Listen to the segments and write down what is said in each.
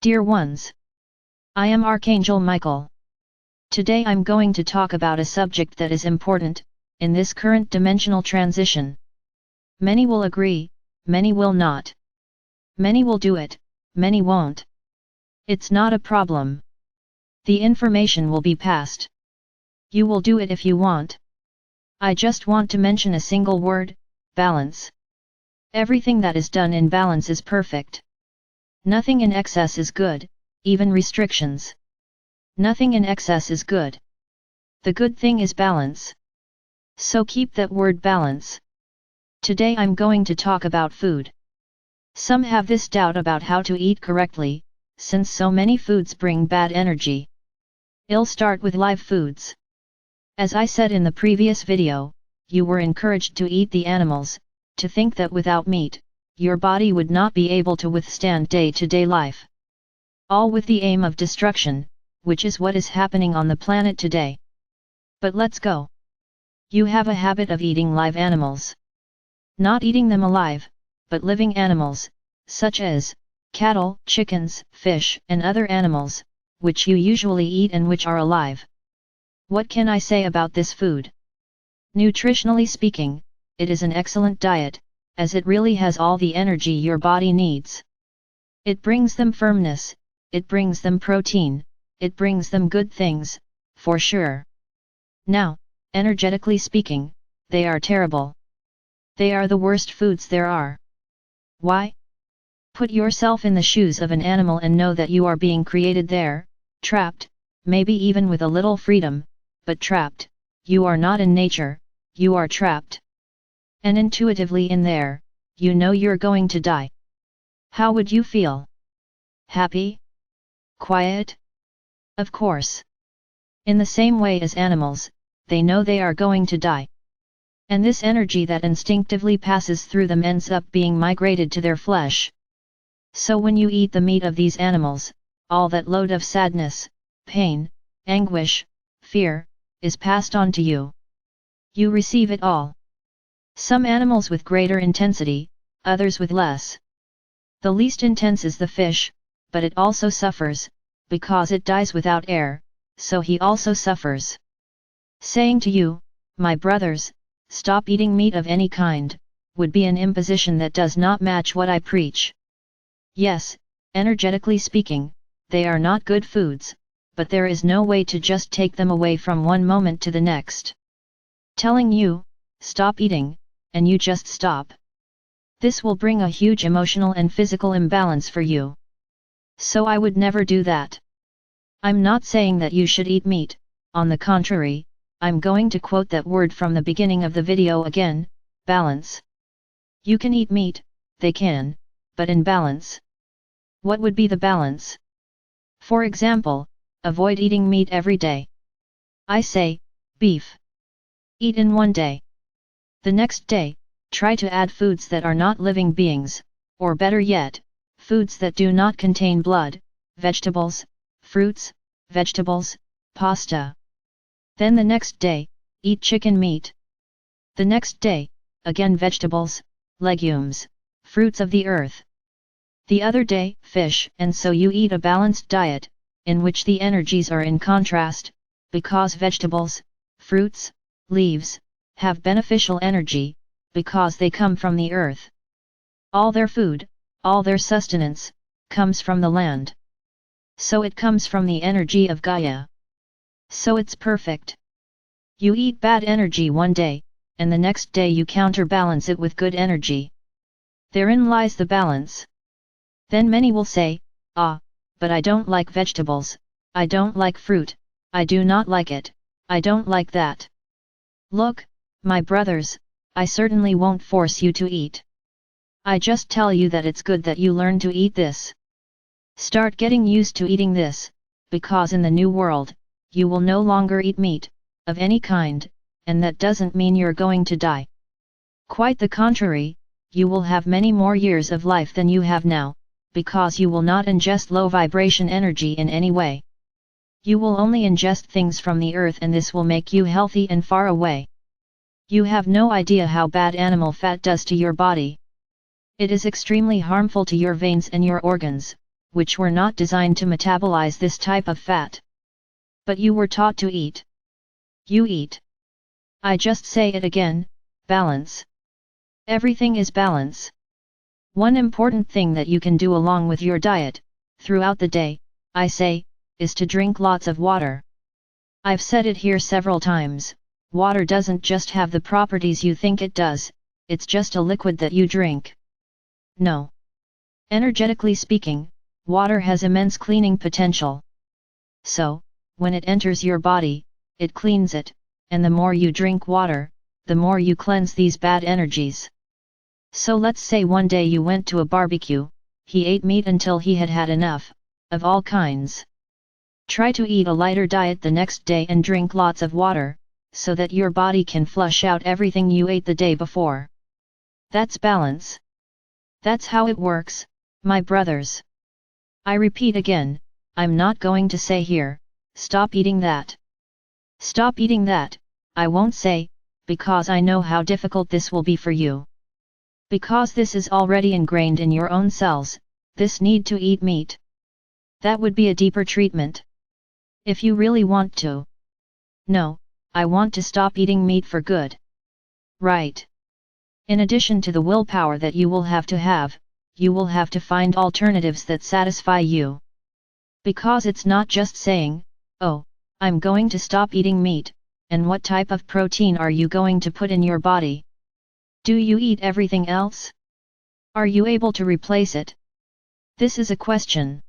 Dear ones, I am Archangel Michael. Today I'm going to talk about a subject that is important in this current dimensional transition. Many will agree, many will not. Many will do it, many won't. It's not a problem. The information will be passed. You will do it if you want. I just want to mention a single word: balance. Everything that is done in balance is perfect. Nothing in excess is good, even restrictions. Nothing in excess is good. The good thing is balance. So keep that word balance. Today I'm going to talk about food. Some have this doubt about how to eat correctly, since so many foods bring bad energy. I'll start with live foods. As I said in the previous video, you were encouraged to eat the animals, to think that without meat, your body would not be able to withstand day-to-day life. All with the aim of destruction, which is what is happening on the planet today. But let's go. You have a habit of eating live animals. Not eating them alive, but living animals, such as cattle, chickens, fish, and other animals, which you usually eat and which are alive. What can I say about this food? Nutritionally speaking, it is an excellent diet, as it really has all the energy your body needs. It brings them firmness, it brings them protein, it brings them good things, for sure. Now, energetically speaking, they are terrible. They are the worst foods there are. Why? Put yourself in the shoes of an animal and know that you are being created there, trapped, maybe even with a little freedom, but trapped. You are not in nature, you are trapped. And intuitively in there, you know you're going to die. How would you feel? Happy? Quiet? Of course. In the same way as animals, they know they are going to die. And this energy that instinctively passes through them ends up being migrated to their flesh. So when you eat the meat of these animals, all that load of sadness, pain, anguish, fear, is passed on to you. You receive it all. Some animals with greater intensity, others with less. The least intense is the fish, but it also suffers, because it dies without air, so he also suffers. Saying to you, my brothers, stop eating meat of any kind, would be an imposition that does not match what I preach. Yes, energetically speaking, they are not good foods, but there is no way to just take them away from one moment to the next. Telling you, stop eating, and you just stop. This will bring a huge emotional and physical imbalance for you. So I would never do that. I'm not saying that you should eat meat, on the contrary, I'm going to quote that word from the beginning of the video again: balance. You can eat meat, they can, but in balance. What would be the balance? For example, avoid eating meat every day. I say, beef. Eat in one day. The next day, try to add foods that are not living beings, or better yet, foods that do not contain blood, vegetables, fruits, vegetables, pasta. Then the next day, eat chicken meat. The next day, again vegetables, legumes, fruits of the earth. The other day, fish, and so you eat a balanced diet, in which the energies are in contrast, because vegetables, fruits, leaves, have beneficial energy, because they come from the earth. All their food, all their sustenance, comes from the land. So it comes from the energy of Gaia. So it's perfect. You eat bad energy one day, and the next day you counterbalance it with good energy. Therein lies the balance. Then many will say, but I don't like vegetables, I don't like fruit, I do not like it, I don't like that. Look, my brothers, I certainly won't force you to eat. I just tell you that it's good that you learn to eat this. Start getting used to eating this, because in the new world, you will no longer eat meat, of any kind, and that doesn't mean you're going to die. Quite the contrary, you will have many more years of life than you have now, because you will not ingest low vibration energy in any way. You will only ingest things from the earth, and this will make you healthy and far away. You have no idea how bad animal fat does to your body. It is extremely harmful to your veins and your organs, which were not designed to metabolize this type of fat. But you were taught to eat. You eat. I just say it again, balance. Everything is balance. One important thing that you can do along with your diet, throughout the day, I say, is to drink lots of water. I've said it here several times, water doesn't just have the properties you think it does, it's just a liquid that you drink. No. Energetically speaking, water has immense cleaning potential. So, when it enters your body, it cleans it, and the more you drink water, the more you cleanse these bad energies. So let's say one day you went to a barbecue, he ate meat until he had had enough, of all kinds. Try to eat a lighter diet the next day and drink lots of water, so that your body can flush out everything you ate the day before. That's balance. That's how it works, my brothers. I repeat again, I'm not going to say here, stop eating that. Stop eating that, I won't say, because I know how difficult this will be for you. Because this is already ingrained in your own cells, this need to eat meat. That would be a deeper treatment. If you really want to. No, I want to stop eating meat for good. Right. In addition to the willpower that you will have, you will have to find alternatives that satisfy you. Because it's not just saying, oh, I'm going to stop eating meat, and what type of protein are you going to put in your body? Do you eat everything else? Are you able to replace it? This is a question.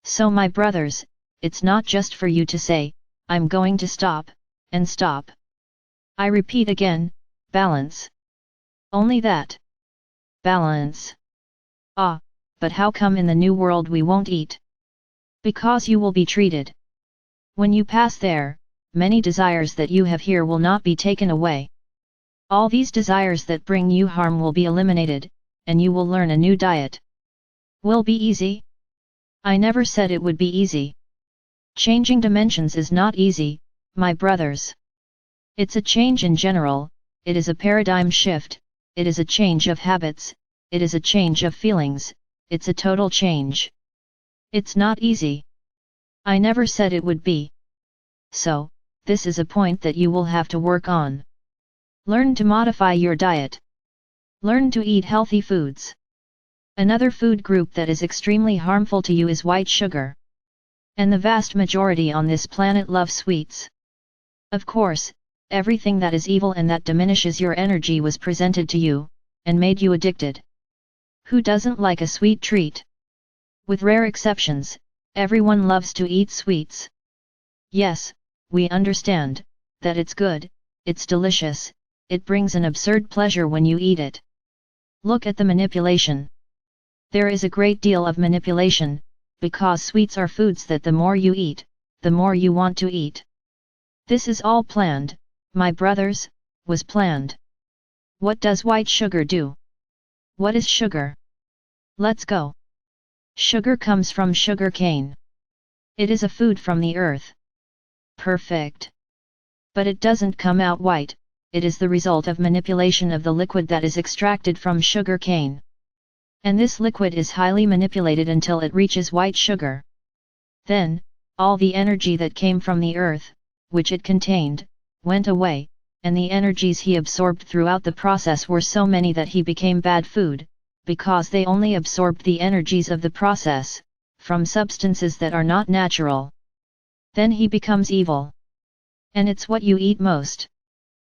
So my brothers, it's not just for you to say, I'm going to stop, and stop. I repeat again, balance. Only that. Balance. Ah, but how come in the new world we won't eat? Because you will be treated. When you pass there, many desires that you have here will not be taken away. All these desires that bring you harm will be eliminated, and you will learn a new diet. Will be easy? I never said it would be easy. Changing dimensions is not easy, my brothers. It's a change in general, it is a paradigm shift, it is a change of habits, it is a change of feelings, it's a total change. It's not easy. I never said it would be. So, this is a point that you will have to work on. Learn to modify your diet. Learn to eat healthy foods. Another food group that is extremely harmful to you is white sugar. And the vast majority on this planet love sweets. Of course, everything that is evil and that diminishes your energy was presented to you, and made you addicted. Who doesn't like a sweet treat? With rare exceptions, everyone loves to eat sweets. Yes, we understand, that it's good, it's delicious, it brings an absurd pleasure when you eat it. Look at the manipulation. There is a great deal of manipulation, because sweets are foods that the more you eat, the more you want to eat. This is all planned, my brothers, was planned. What does white sugar do? What is sugar? Let's go. Sugar comes from sugar cane. It is a food from the earth. Perfect. But it doesn't come out white, it is the result of manipulation of the liquid that is extracted from sugar cane. And this liquid is highly manipulated until it reaches white sugar. Then, all the energy that came from the earth, which it contained, went away, and the energies he absorbed throughout the process were so many that he became bad food, because they only absorbed the energies of the process, from substances that are not natural. Then he becomes evil. And it's what you eat most.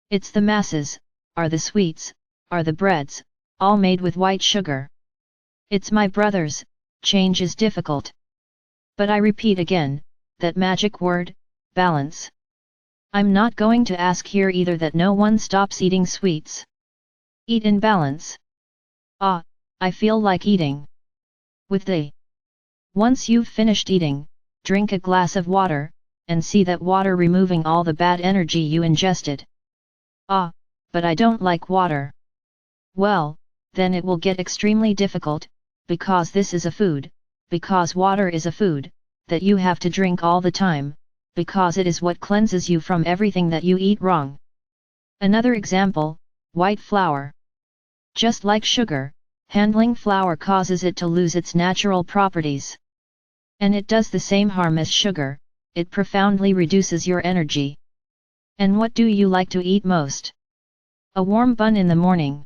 It's the masses, are the sweets, are the breads, all made with white sugar. It's my brothers, change is difficult. But I repeat again, that magic word, balance. I'm not going to ask here either that no one stops eating sweets. Eat in balance. Ah, I feel like eating. With the. Once you've finished eating, drink a glass of water, and see that water removing all the bad energy you ingested. Ah, but I don't like water. Well, then it will get extremely difficult, because this is a food, because water is a food, that you have to drink all the time, because it is what cleanses you from everything that you eat wrong. Another example, white flour. Just like sugar, Handling flour causes it to lose its natural properties. And it does the same harm as sugar, it profoundly reduces your energy. And what do you like to eat most? A warm bun in the morning.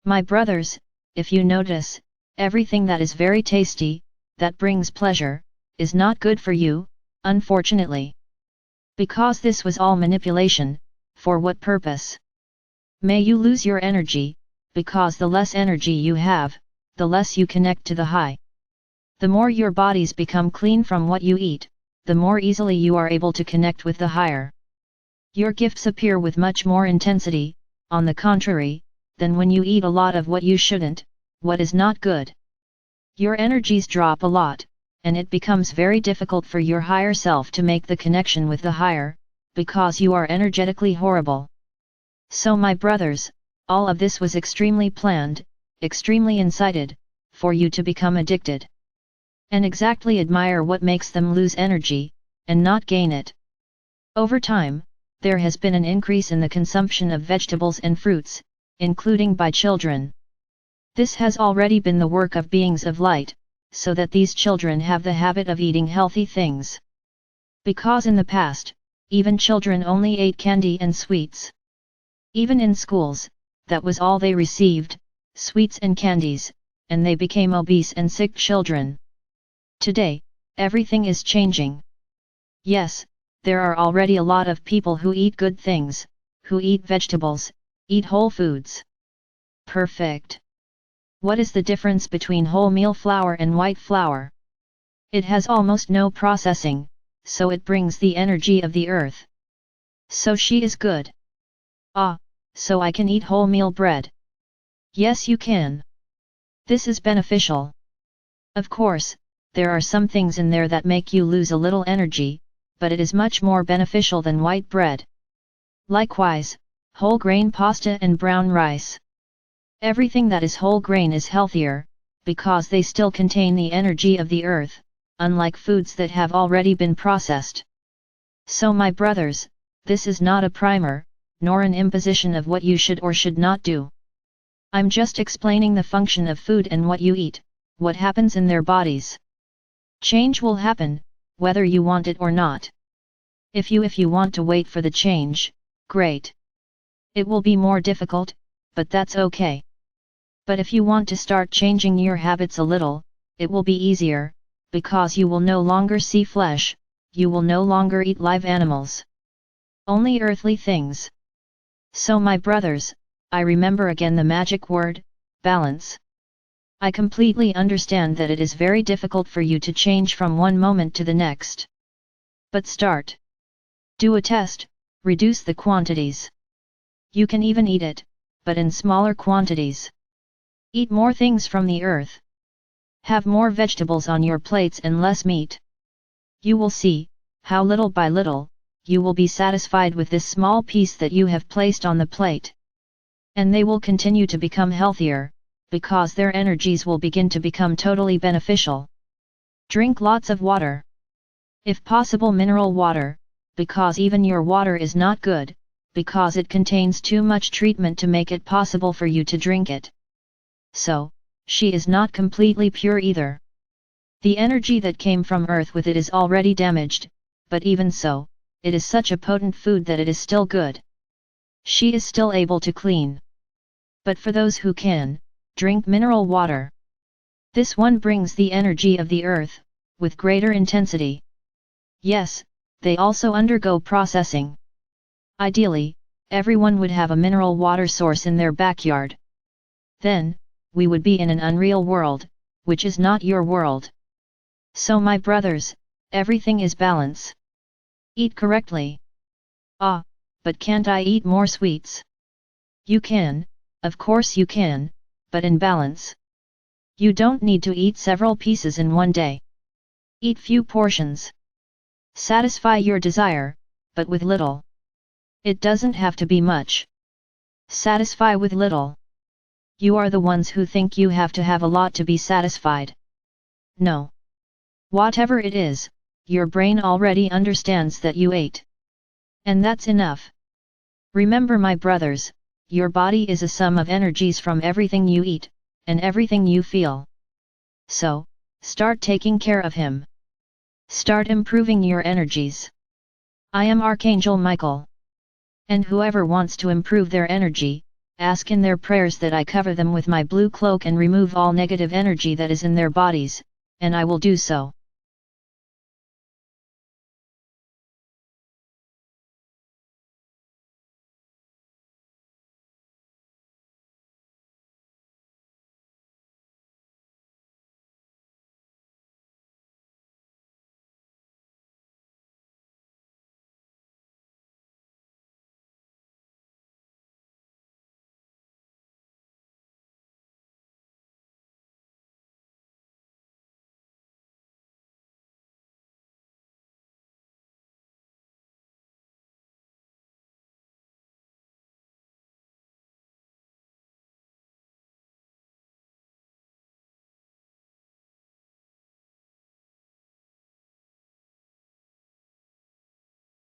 My brothers, if you notice, everything that is very tasty, that brings pleasure, is not good for you, unfortunately. Because this was all manipulation, for what purpose? May you lose your energy, because the less energy you have, the less you connect to the high. The more your bodies become clean from what you eat, the more easily you are able to connect with the higher. Your gifts appear with much more intensity, on the contrary, than when you eat a lot of what you shouldn't, what is not good. Your energies drop a lot, and it becomes very difficult for your higher self to make the connection with the higher, because you are energetically horrible. So my brothers, all of this was extremely planned, extremely incited, for you to become addicted. And exactly admire what makes them lose energy, and not gain it. Over time, there has been an increase in the consumption of vegetables and fruits, including by children. This has already been the work of beings of light, so that these children have the habit of eating healthy things. Because in the past, even children only ate candy and sweets. Even in schools, that was all they received, sweets and candies, and they became obese and sick children. Today, everything is changing. Yes, there are already a lot of people who eat good things, who eat vegetables, eat whole foods. Perfect. What is the difference between wholemeal flour and white flour? It has almost no processing, so it brings the energy of the earth. So she is good. Ah, so I can eat wholemeal bread. Yes, you can. This is beneficial. Of course, there are some things in there that make you lose a little energy, but it is much more beneficial than white bread. Likewise, whole grain pasta and brown rice. Everything that is whole grain is healthier, because they still contain the energy of the earth, unlike foods that have already been processed. So my brothers, this is not a primer, nor an imposition of what you should or should not do. I'm just explaining the function of food and what you eat, what happens in their bodies. Change will happen, whether you want it or not. If you want to wait for the change, great. It will be more difficult, but that's okay. But if you want to start changing your habits a little, it will be easier, because you will no longer see flesh, you will no longer eat live animals. Only earthly things. So my brothers, I remember again the magic word, balance. I completely understand that it is very difficult for you to change from one moment to the next. But start. Do a test, reduce the quantities. You can even eat it, but in smaller quantities. Eat more things from the earth. Have more vegetables on your plates and less meat. You will see, how little by little, you will be satisfied with this small piece that you have placed on the plate. And they will continue to become healthier, because their energies will begin to become totally beneficial. Drink lots of water. If possible mineral water, because even your water is not good, because it contains too much treatment to make it possible for you to drink it. So, she is not completely pure either. The energy that came from earth with it is already damaged, but even so, it is such a potent food that it is still good. She is still able to clean. But for those who can, drink mineral water. This one brings the energy of the earth, with greater intensity. Yes, they also undergo processing. Ideally, everyone would have a mineral water source in their backyard. Then, we would be in an unreal world, which is not your world. So my brothers, everything is balance. Eat correctly. Ah, but can't I eat more sweets? You can, of course you can, but in balance. You don't need to eat several pieces in one day. Eat few portions. Satisfy your desire, but with little. It doesn't have to be much. Satisfy with little. You are the ones who think you have to have a lot to be satisfied. No. Whatever it is, your brain already understands that you ate. And that's enough. Remember my brothers, your body is a sum of energies from everything you eat, and everything you feel. So, start taking care of him. Start improving your energies. I am Archangel Michael. And whoever wants to improve their energy, ask in their prayers that I cover them with my blue cloak and remove all negative energy that is in their bodies, and I will do so.